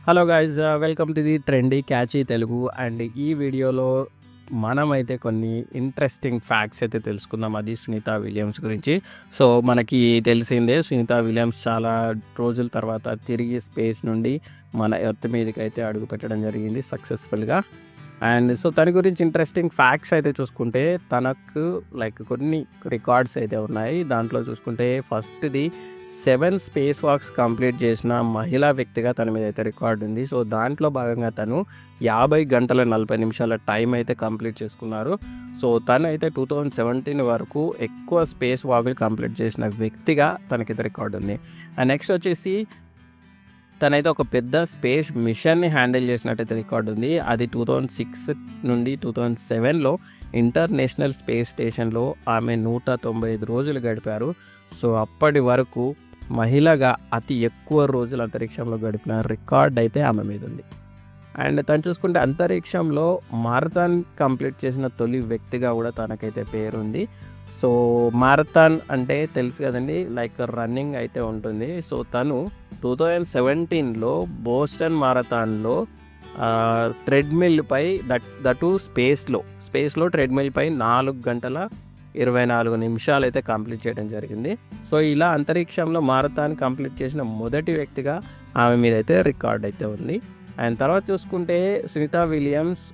Hello guys, welcome to the trendy catchy Telugu. And ఈ వీడియోలో మనమైతే కొన్ని ఇంట్రెస్టింగ్ ఫ్యాక్ట్స్ అయితే తెలుసుకుందాం. అది సునీత విలియమ్స్ గురించి. సో మనకి తెలిసిందే, సునీత విలియమ్స్ చాలా రోజుల తర్వాత తిరిగి స్పేస్ నుండి మన ఎర్త్ మీదకి అయితే అడుగు పెట్టడం జరిగింది సక్సెస్ఫుల్గా. అండ్ సో తన గురించి ఇంట్రెస్టింగ్ ఫ్యాక్ట్స్ అయితే చూసుకుంటే, తనకు కొన్ని రికార్డ్స్ అయితే ఉన్నాయి. దాంట్లో చూసుకుంటే ఫస్ట్ది 7 స్పేస్ వాక్స్ కంప్లీట్ చేసిన మహిళా వ్యక్తిగా తన మీద అయితే రికార్డు ఉంది. సో దాంట్లో భాగంగా తను 50 గంటల 40 నిమిషాల టైం అయితే కంప్లీట్ చేసుకున్నారు. సో తను అయితే 2017 వరకు ఎక్కువ స్పేస్ వాకులు కంప్లీట్ చేసిన వ్యక్తిగా తనకైతే రికార్డు ఉంది. అండ్ నెక్స్ట్ వచ్చేసి తనైతే ఒక పెద్ద స్పేస్ మిషన్ని హ్యాండిల్ చేసినట్టయితే రికార్డు ఉంది. అది 2006 నుండి 2007లో ఇంటర్నేషనల్ స్పేస్ స్టేషన్లో ఆమె 195 రోజులు గడిపారు. సో అప్పటి వరకు మహిళగా అతి ఎక్కువ రోజులు అంతరిక్షంలో గడిపిన రికార్డ్ అయితే ఆమె మీద ఉంది. అండ్ తను చూసుకుంటే అంతరిక్షంలో మారథాన్ కంప్లీట్ చేసిన తొలి వ్యక్తిగా కూడా తనకైతే పేరుంది. సో మారథాన్ అంటే తెలుసు కదండి, రన్నింగ్ అయితే ఉంటుంది. సో తను 2017లో బోస్టన్ మారథాన్లో ట్రెడ్మిల్ పై దటు స్పేస్లో ట్రెడ్మిల్ పై 4 గంటల 24 నిమిషాలు అయితే కంప్లీట్ చేయడం జరిగింది. సో ఇలా అంతరిక్షంలో మారథాన్ కంప్లీట్ చేసిన మొదటి వ్యక్తిగా ఆమె మీద అయితే రికార్డ్ అయితే ఉంది. అండ్ తర్వాత చూసుకుంటే సునీత విలియమ్స్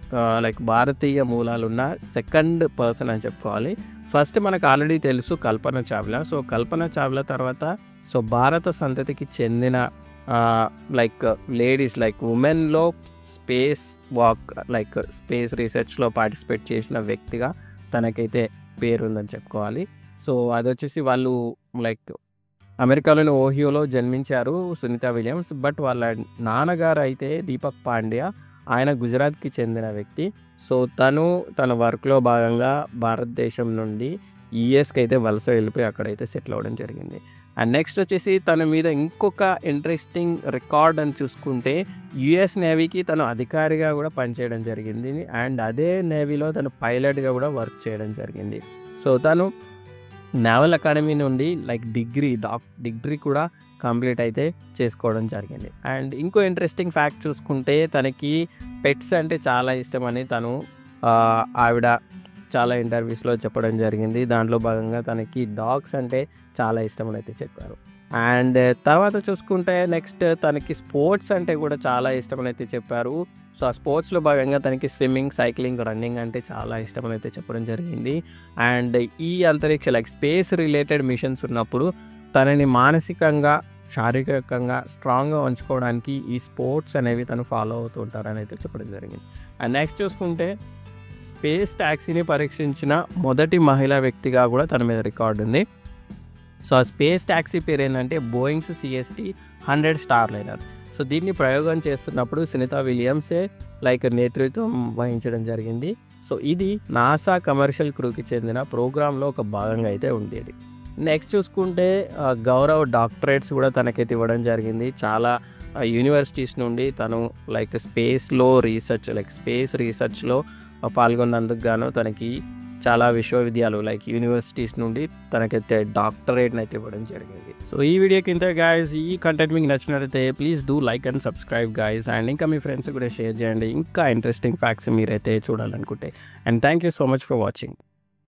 భారతీయ మూలాలున్న సెకండ్ పర్సన్ అని చెప్పుకోవాలి. ఫస్ట్ మనకు ఆల్రెడీ తెలుసు కల్పన చావ్లా. సో కల్పన చావ్లా తర్వాత భారత సంతతికి చెందిన లేడీస్ ఉమెన్లో స్పేస్ వాక్ స్పేస్ రీసెర్చ్లో పార్టిసిపేట్ చేసిన వ్యక్తిగా తనకైతే పేరుందని చెప్పుకోవాలి. సో అది వచ్చేసి వాళ్ళు అమెరికాలోని ఓహియోలో జన్మించారు సునీత విలియమ్స్. బట్ వాళ్ళ నాన్నగారు అయితే దీపక్ పాండ్యా, ఆయన గుజరాత్కి చెందిన వ్యక్తి. సో తన వర్క్లో భాగంగా భారతదేశం నుండి యుఎస్కి అయితే వలస వెళ్ళిపోయి అక్కడైతే సెటిల్ అవ్వడం జరిగింది. అండ్ నెక్స్ట్ వచ్చేసి తన మీద ఇంకొక ఇంట్రెస్టింగ్ రికార్డ్ అని చూసుకుంటే, యుఎస్ నేవీకి తను అధికారిగా కూడా పనిచేయడం జరిగింది. అండ్ అదే నేవీలో తను పైలట్గా కూడా వర్క్ చేయడం జరిగింది. సో తను నేవల్ అకాడమీ నుండి డిగ్రీ కూడా కంప్లీట్ అయితే చేసుకోవడం జరిగింది. అండ్ ఇంకో ఇంట్రెస్టింగ్ ఫ్యాక్ట్ చూసుకుంటే, తనకి పెట్స్ అంటే చాలా ఇష్టమని ఆవిడ చాలా ఇంటర్వ్యూస్లో చెప్పడం జరిగింది. దాంట్లో భాగంగా తనకి డాగ్స్ అంటే చాలా ఇష్టమని అయితే చెప్పారు. అండ్ తర్వాత చూసుకుంటే నెక్స్ట్ తనకి స్పోర్ట్స్ అంటే కూడా చాలా ఇష్టమని అయితే చెప్పారు. సో ఆ స్పోర్ట్స్లో భాగంగా తనకి స్విమ్మింగ్, సైక్లింగ్, రన్నింగ్ అంటే చాలా ఇష్టమని అయితే చెప్పడం జరిగింది. అండ్ ఈ అంతరిక్ష స్పేస్ రిలేటెడ్ మిషన్స్ ఉన్నప్పుడు తనని మానసికంగా, శారీరకంగా స్ట్రాంగ్గా ఉంచుకోవడానికి ఈ స్పోర్ట్స్ అనేవి తను ఫాలో అవుతూ ఉంటారని అయితే చెప్పడం జరిగింది. అండ్ నెక్స్ట్ చూసుకుంటే స్పేస్ ట్యాక్సీని పరీక్షించిన మొదటి మహిళా వ్యక్తిగా కూడా తన మీద రికార్డు ఉంది. సో ఆ స్పేస్ ట్యాక్సీ పేరు ఏంటంటే బోయింగ్స్ CST-100 స్టార్లైనర్. సో దీన్ని ప్రయోగం చేస్తున్నప్పుడు సునీత విలియమ్సే నేతృత్వం వహించడం జరిగింది. సో ఇది నాసా కమర్షియల్ క్రూకి చెందిన ప్రోగ్రాంలో ఒక భాగంగా అయితే ఉండేది. నెక్స్ట్ చూసుకుంటే గౌరవ్ డాక్టరేట్స్ కూడా తనకైతే ఇవ్వడం జరిగింది. చాలా యూనివర్సిటీస్ నుండి తను స్పేస్లో రీసెర్చ్ స్పేస్ రీసెర్చ్లో పాల్గొన్నందుకు గాను తనకి చాలా విశ్వవిద్యాలయాలు యూనివర్సిటీస్ నుండి తనకైతే డాక్టరేట్ని అయితే ఇవ్వడం జరిగింది. సో ఈ వీడియోకి ఇంతే గాయస్. ఈ కంటెంట్ మీకు నచ్చినట్లయితే please do like and subscribe guys. And ఇంకా మీ ఫ్రెండ్స్ కూడా షేర్ చేయండి ఇంకా ఇంట్రెస్టింగ్ ఫ్యాక్ట్స్ మీరైతే చూడాలనుకుంటే. And thank you so much for watching.